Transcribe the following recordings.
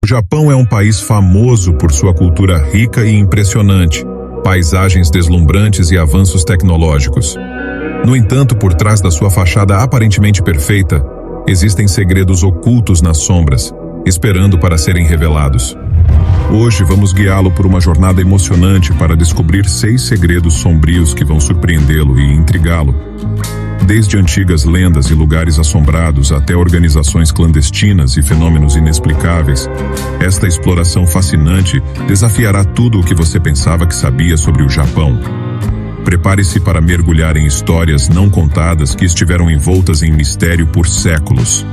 O Japão é um país famoso por sua cultura rica e impressionante, paisagens deslumbrantes e avanços tecnológicos. No entanto, por trás da sua fachada aparentemente perfeita, existem segredos ocultos nas sombras, esperando para serem revelados. Hoje vamos guiá-lo por uma jornada emocionante para descobrir 6 segredos sombrios que vão surpreendê-lo e intrigá-lo. Desde antigas lendas e lugares assombrados até organizações clandestinas e fenômenos inexplicáveis, esta exploração fascinante desafiará tudo o que você pensava que sabia sobre o Japão. Prepare-se para mergulhar em histórias não contadas que estiveram envoltas em mistério por séculos.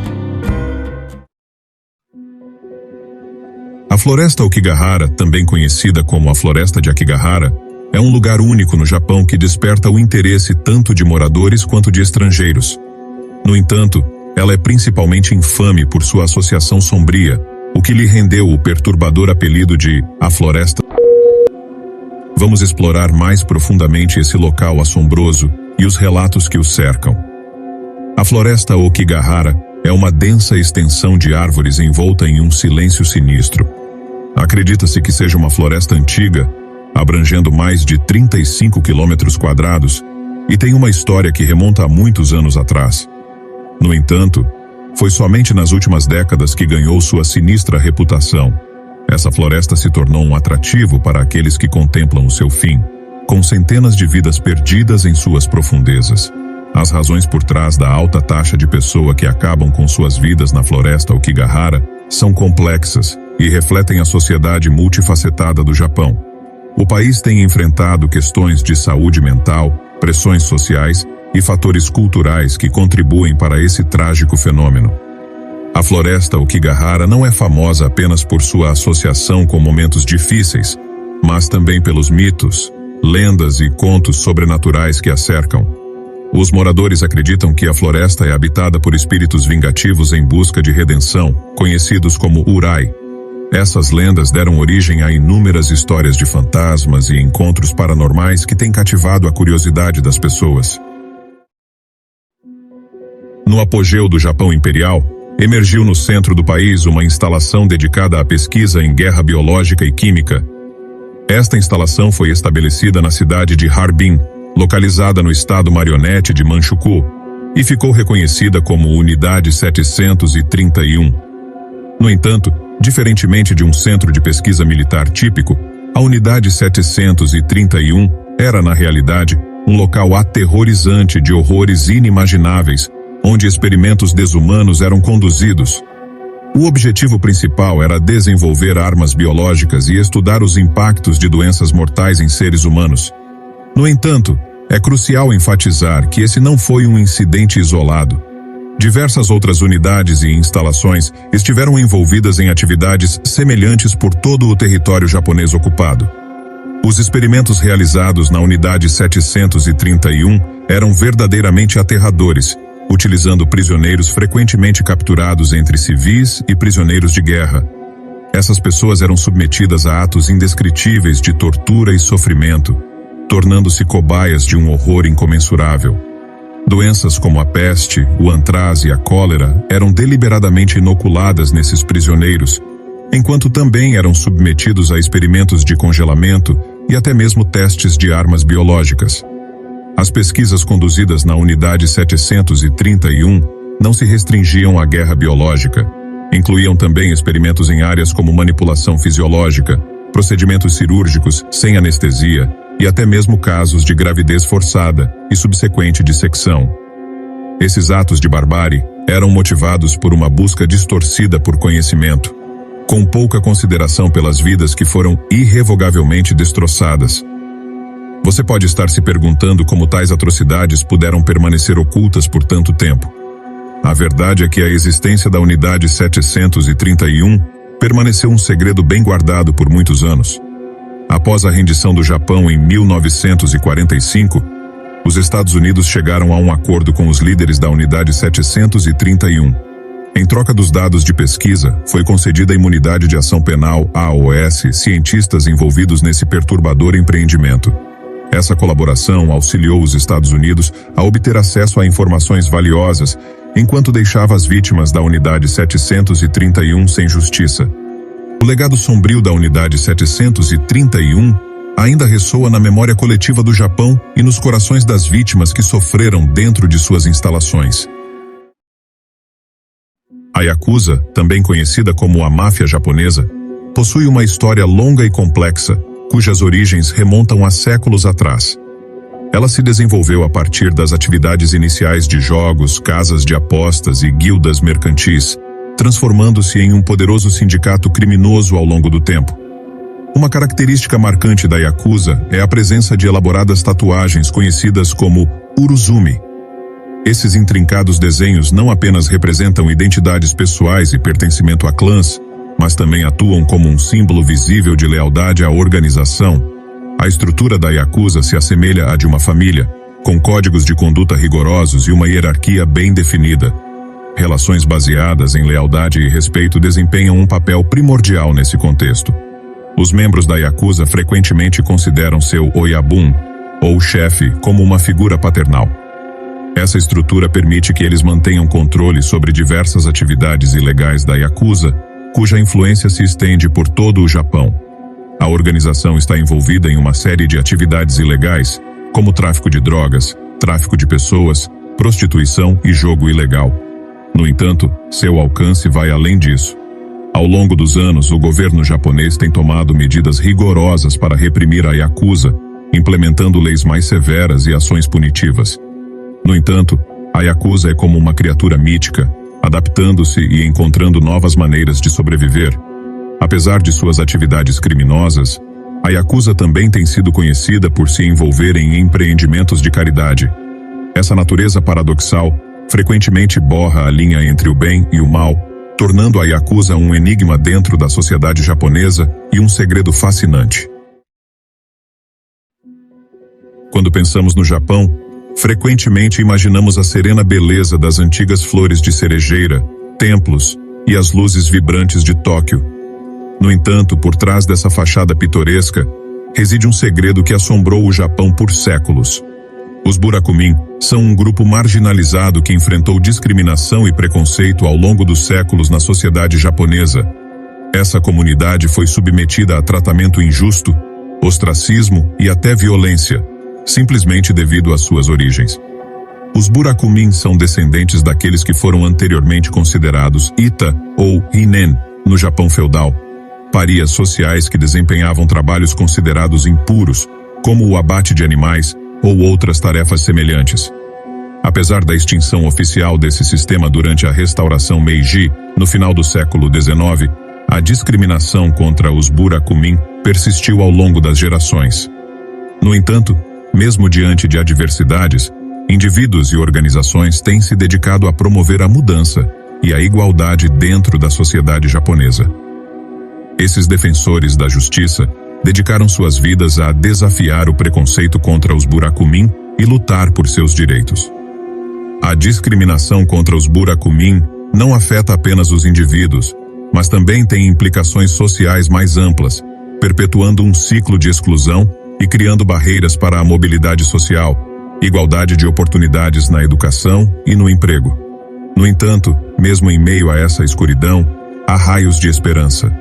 A Floresta Aokigahara, também conhecida como a Floresta de Akigahara, é um lugar único no Japão que desperta o interesse tanto de moradores quanto de estrangeiros. No entanto, ela é principalmente infame por sua associação sombria, o que lhe rendeu o perturbador apelido de a Floresta. Vamos explorar mais profundamente esse local assombroso e os relatos que o cercam. A Floresta Aokigahara é uma densa extensão de árvores envolta em um silêncio sinistro. Acredita-se que seja uma floresta antiga, abrangendo mais de 35 quilômetros quadrados, e tem uma história que remonta a muitos anos atrás. No entanto, foi somente nas últimas décadas que ganhou sua sinistra reputação. Essa floresta se tornou um atrativo para aqueles que contemplam o seu fim, com centenas de vidas perdidas em suas profundezas. As razões por trás da alta taxa de pessoas que acabam com suas vidas na Floresta Aokigahara são complexas e refletem a sociedade multifacetada do Japão. O país tem enfrentado questões de saúde mental, pressões sociais e fatores culturais que contribuem para esse trágico fenômeno. A Floresta Aokigahara não é famosa apenas por sua associação com momentos difíceis, mas também pelos mitos, lendas e contos sobrenaturais que a cercam. Os moradores acreditam que a floresta é habitada por espíritos vingativos em busca de redenção, conhecidos como Urai. Essas lendas deram origem a inúmeras histórias de fantasmas e encontros paranormais que têm cativado a curiosidade das pessoas. No apogeu do Japão Imperial, emergiu no centro do país uma instalação dedicada à pesquisa em guerra biológica e química. Esta instalação foi estabelecida na cidade de Harbin, localizada no estado marionete de Manchukuo, e ficou reconhecida como Unidade 731. No entanto, diferentemente de um centro de pesquisa militar típico, a Unidade 731 era, na realidade, um local aterrorizante de horrores inimagináveis, onde experimentos desumanos eram conduzidos. O objetivo principal era desenvolver armas biológicas e estudar os impactos de doenças mortais em seres humanos. No entanto, é crucial enfatizar que esse não foi um incidente isolado. Diversas outras unidades e instalações estiveram envolvidas em atividades semelhantes por todo o território japonês ocupado. Os experimentos realizados na Unidade 731 eram verdadeiramente aterradores, utilizando prisioneiros frequentemente capturados entre civis e prisioneiros de guerra. Essas pessoas eram submetidas a atos indescritíveis de tortura e sofrimento, tornando-se cobaias de um horror incomensurável. Doenças como a peste, o antraz e a cólera eram deliberadamente inoculadas nesses prisioneiros, enquanto também eram submetidos a experimentos de congelamento e até mesmo testes de armas biológicas. As pesquisas conduzidas na Unidade 731 não se restringiam à guerra biológica. Incluíam também experimentos em áreas como manipulação fisiológica, procedimentos cirúrgicos sem anestesia e até mesmo casos de gravidez forçada e subsequente dissecção. Esses atos de barbárie eram motivados por uma busca distorcida por conhecimento, com pouca consideração pelas vidas que foram irrevogavelmente destroçadas. Você pode estar se perguntando como tais atrocidades puderam permanecer ocultas por tanto tempo. A verdade é que a existência da Unidade 731 permaneceu um segredo bem guardado por muitos anos. Após a rendição do Japão em 1945, os Estados Unidos chegaram a um acordo com os líderes da Unidade 731. Em troca dos dados de pesquisa, foi concedida a imunidade de ação penal aos cientistas envolvidos nesse perturbador empreendimento. Essa colaboração auxiliou os Estados Unidos a obter acesso a informações valiosas, enquanto deixava as vítimas da Unidade 731 sem justiça. O legado sombrio da Unidade 731 ainda ressoa na memória coletiva do Japão e nos corações das vítimas que sofreram dentro de suas instalações. A Yakuza, também conhecida como a máfia japonesa, possui uma história longa e complexa, cujas origens remontam a séculos atrás. Ela se desenvolveu a partir das atividades iniciais de jogos, casas de apostas e guildas mercantis, transformando-se em um poderoso sindicato criminoso ao longo do tempo. Uma característica marcante da Yakuza é a presença de elaboradas tatuagens conhecidas como uruzumi. Esses intrincados desenhos não apenas representam identidades pessoais e pertencimento a clãs, mas também atuam como um símbolo visível de lealdade à organização. A estrutura da Yakuza se assemelha à de uma família, com códigos de conduta rigorosos e uma hierarquia bem definida. Relações baseadas em lealdade e respeito desempenham um papel primordial nesse contexto. Os membros da Yakuza frequentemente consideram seu oyabun, ou chefe, como uma figura paternal. Essa estrutura permite que eles mantenham controle sobre diversas atividades ilegais da Yakuza, cuja influência se estende por todo o Japão. A organização está envolvida em uma série de atividades ilegais, como tráfico de drogas, tráfico de pessoas, prostituição e jogo ilegal. No entanto, seu alcance vai além disso. Ao longo dos anos, o governo japonês tem tomado medidas rigorosas para reprimir a Yakuza, implementando leis mais severas e ações punitivas. No entanto, a Yakuza é como uma criatura mítica, adaptando-se e encontrando novas maneiras de sobreviver. Apesar de suas atividades criminosas, a Yakuza também tem sido conhecida por se envolver em empreendimentos de caridade. Essa natureza paradoxal frequentemente borra a linha entre o bem e o mal, tornando a Yakuza um enigma dentro da sociedade japonesa e um segredo fascinante. Quando pensamos no Japão, frequentemente imaginamos a serena beleza das antigas flores de cerejeira, templos e as luzes vibrantes de Tóquio. No entanto, por trás dessa fachada pitoresca, reside um segredo que assombrou o Japão por séculos. Os Burakumin são um grupo marginalizado que enfrentou discriminação e preconceito ao longo dos séculos na sociedade japonesa. Essa comunidade foi submetida a tratamento injusto, ostracismo e até violência, simplesmente devido às suas origens. Os Burakumin são descendentes daqueles que foram anteriormente considerados Ita ou Hinen, no Japão feudal, parias sociais que desempenhavam trabalhos considerados impuros, como o abate de animais ou outras tarefas semelhantes. Apesar da extinção oficial desse sistema durante a restauração Meiji, no final do século XIX, a discriminação contra os Burakumin persistiu ao longo das gerações. No entanto, mesmo diante de adversidades, indivíduos e organizações têm se dedicado a promover a mudança e a igualdade dentro da sociedade japonesa. Esses defensores da justiça dedicaram suas vidas a desafiar o preconceito contra os Burakumin e lutar por seus direitos. A discriminação contra os Burakumin não afeta apenas os indivíduos, mas também tem implicações sociais mais amplas, perpetuando um ciclo de exclusão e criando barreiras para a mobilidade social, igualdade de oportunidades na educação e no emprego. No entanto, mesmo em meio a essa escuridão, há raios de esperança.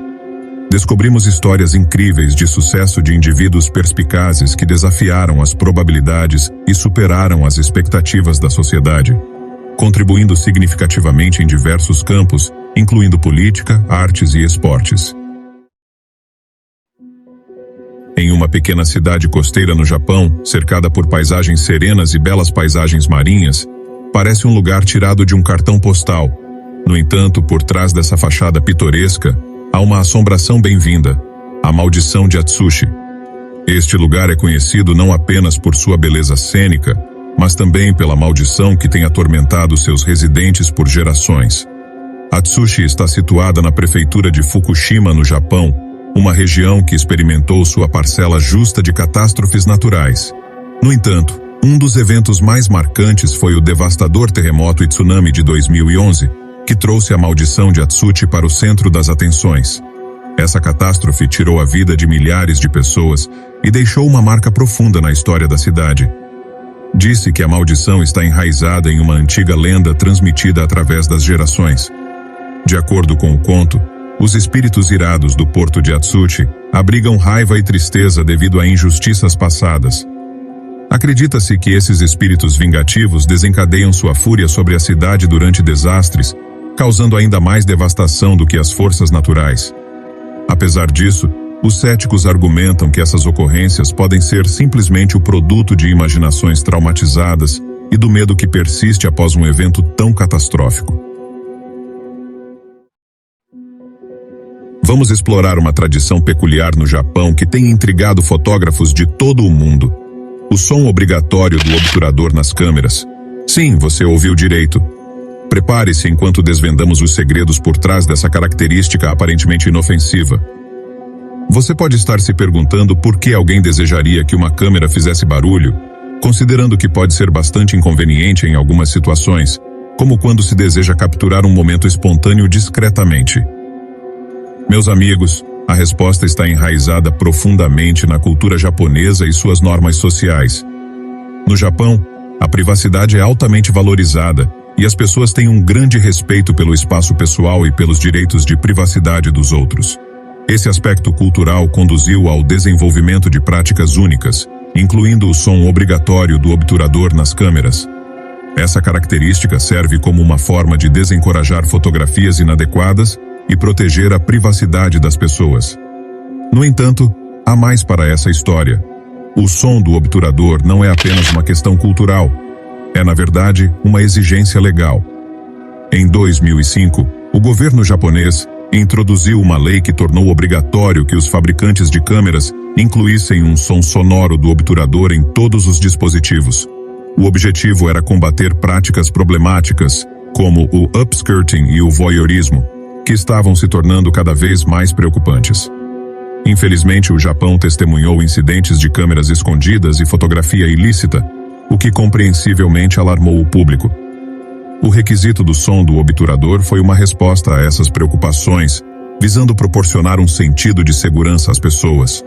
Descobrimos histórias incríveis de sucesso de indivíduos perspicazes que desafiaram as probabilidades e superaram as expectativas da sociedade, contribuindo significativamente em diversos campos, incluindo política, artes e esportes. Em uma pequena cidade costeira no Japão, cercada por paisagens serenas e belas paisagens marinhas, parece um lugar tirado de um cartão postal. No entanto, por trás dessa fachada pitoresca, há uma assombração bem-vinda, a maldição de Atsushi. Este lugar é conhecido não apenas por sua beleza cênica, mas também pela maldição que tem atormentado seus residentes por gerações. Atsushi está situada na prefeitura de Fukushima, no Japão, uma região que experimentou sua parcela justa de catástrofes naturais. No entanto, um dos eventos mais marcantes foi o devastador terremoto e tsunami de 2011, que trouxe a maldição de Atsushi para o centro das atenções. Essa catástrofe tirou a vida de milhares de pessoas e deixou uma marca profunda na história da cidade. Disse que a maldição está enraizada em uma antiga lenda transmitida através das gerações. De acordo com o conto, Os espíritos irados do porto de Atsushi abrigam raiva e tristeza devido a injustiças passadas. Acredita-se que esses espíritos vingativos desencadeiam sua fúria sobre a cidade durante desastres, causando ainda mais devastação do que as forças naturais. Apesar disso, os céticos argumentam que essas ocorrências podem ser simplesmente o produto de imaginações traumatizadas e do medo que persiste após um evento tão catastrófico. Vamos explorar uma tradição peculiar no Japão que tem intrigado fotógrafos de todo o mundo. O som obrigatório do obturador nas câmeras. Sim, você ouviu direito. Prepare-se enquanto desvendamos os segredos por trás dessa característica aparentemente inofensiva. Você pode estar se perguntando por que alguém desejaria que uma câmera fizesse barulho, considerando que pode ser bastante inconveniente em algumas situações, como quando se deseja capturar um momento espontâneo discretamente. Meus amigos, a resposta está enraizada profundamente na cultura japonesa e suas normas sociais. No Japão, a privacidade é altamente valorizada e as pessoas têm um grande respeito pelo espaço pessoal e pelos direitos de privacidade dos outros. Esse aspecto cultural conduziu ao desenvolvimento de práticas únicas, incluindo o som obrigatório do obturador nas câmeras. Essa característica serve como uma forma de desencorajar fotografias inadequadas e proteger a privacidade das pessoas. No entanto, há mais para essa história. O som do obturador não é apenas uma questão cultural. É, na verdade, uma exigência legal. Em 2005, o governo japonês introduziu uma lei que tornou obrigatório que os fabricantes de câmeras incluíssem um som sonoro do obturador em todos os dispositivos. O objetivo era combater práticas problemáticas, como o upskirting e o voyeurismo, que estavam se tornando cada vez mais preocupantes. Infelizmente, o Japão testemunhou incidentes de câmeras escondidas e fotografia ilícita, o que compreensivelmente alarmou o público. O requisito do som do obturador foi uma resposta a essas preocupações, visando proporcionar um sentido de segurança às pessoas.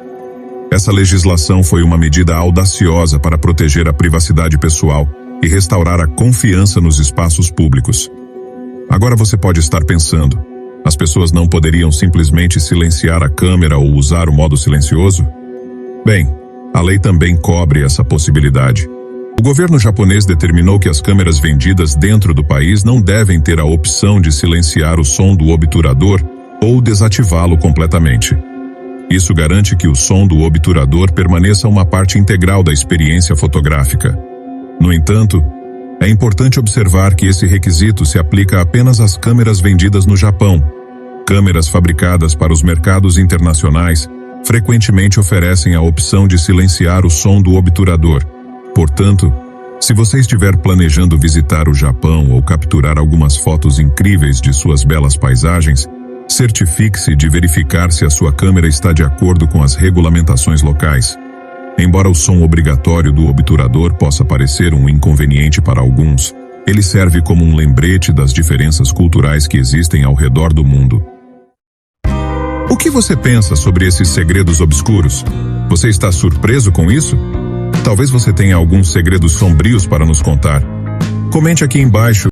Essa legislação foi uma medida audaciosa para proteger a privacidade pessoal e restaurar a confiança nos espaços públicos. Agora você pode estar pensando: as pessoas não poderiam simplesmente silenciar a câmera ou usar o modo silencioso? Bem, a lei também cobre essa possibilidade. O governo japonês determinou que as câmeras vendidas dentro do país não devem ter a opção de silenciar o som do obturador ou desativá-lo completamente. Isso garante que o som do obturador permaneça uma parte integral da experiência fotográfica. No entanto, é importante observar que esse requisito se aplica apenas às câmeras vendidas no Japão. Câmeras fabricadas para os mercados internacionais frequentemente oferecem a opção de silenciar o som do obturador. Portanto, se você estiver planejando visitar o Japão ou capturar algumas fotos incríveis de suas belas paisagens, certifique-se de verificar se a sua câmera está de acordo com as regulamentações locais. Embora o som obrigatório do obturador possa parecer um inconveniente para alguns, ele serve como um lembrete das diferenças culturais que existem ao redor do mundo. O que você pensa sobre esses segredos obscuros? Você está surpreso com isso? Talvez você tenha alguns segredos sombrios para nos contar. Comente aqui embaixo